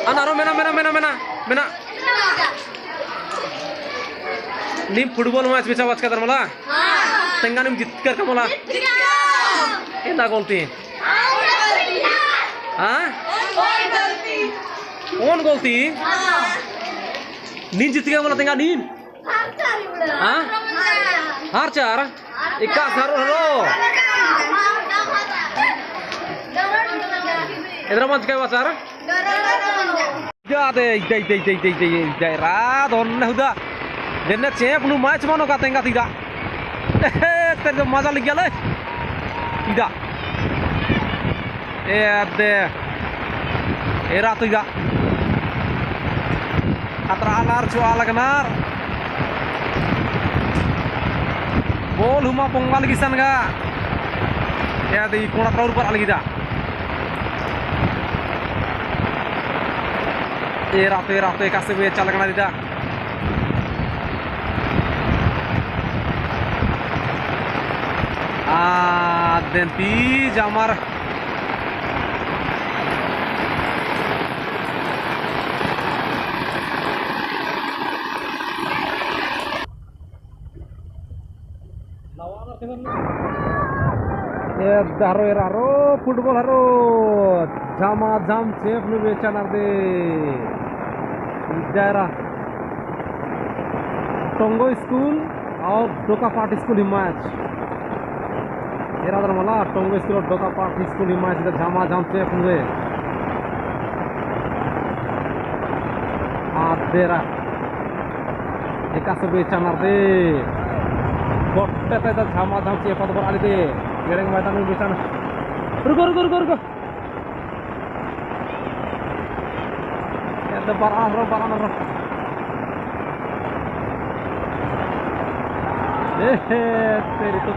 Anaro mena. Nim football match bisa watch kadar mala. Tengah nim jitkar ka mala. Enda golti. हाँ कौन गोलती नींद जीत गया बोला तेंगा नींद हाँ हार चार इक्का सारो हरो इधर मंच क्या वाचार जाते इधर रात होने हुआ देने चेप नु मैच मानो का तेंगा तीदा तेरे मजा लग गया ले तीदा era tuh gak atralar cual kenar bol huma ponggal gisan gak ya di kona terlalu par lagi dah era tuh kasih gue caleg kenar tidak denti jamar Daro football haro jama jam chef nu bechanar de idara Tongo school और Doka Party school match era dar mala Tongo school और Doka Party school match da jama jam chef nu be adera eka se bechanar de gotte ta jama jam chef ad bar ali de Gereng मैदान में बिछाना रुको ya the baran तेरी तो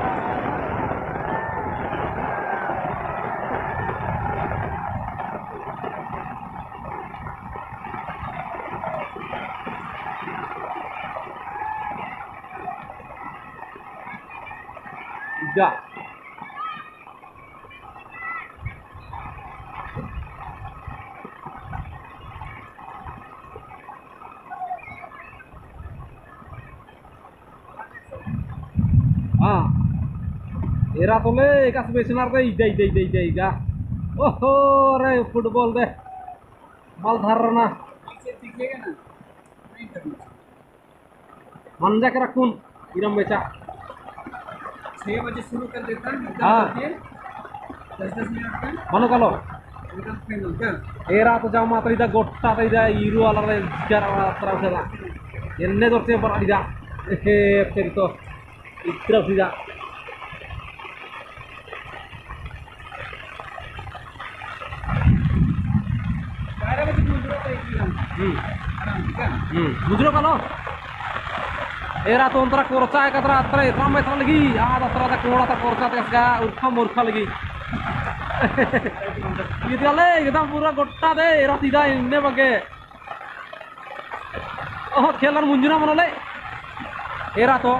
जा era tole kas besenar dei ga oh re football deh bal dharna manjak rakun iram beca 6 बजे शुरू कर देता है 10 मिनट का मनो कलो era to jama tadi da gotta tadi da iru ala jara terusela enne dorte par adida terito itra sida Mujro kalau era to antara korca katra atre ramai tra lagi ada tra da kola ta korca tesga urkha murkha lagi gitu ale kita pura gotta de era tidak inne bage oh khelan munjuna manole era to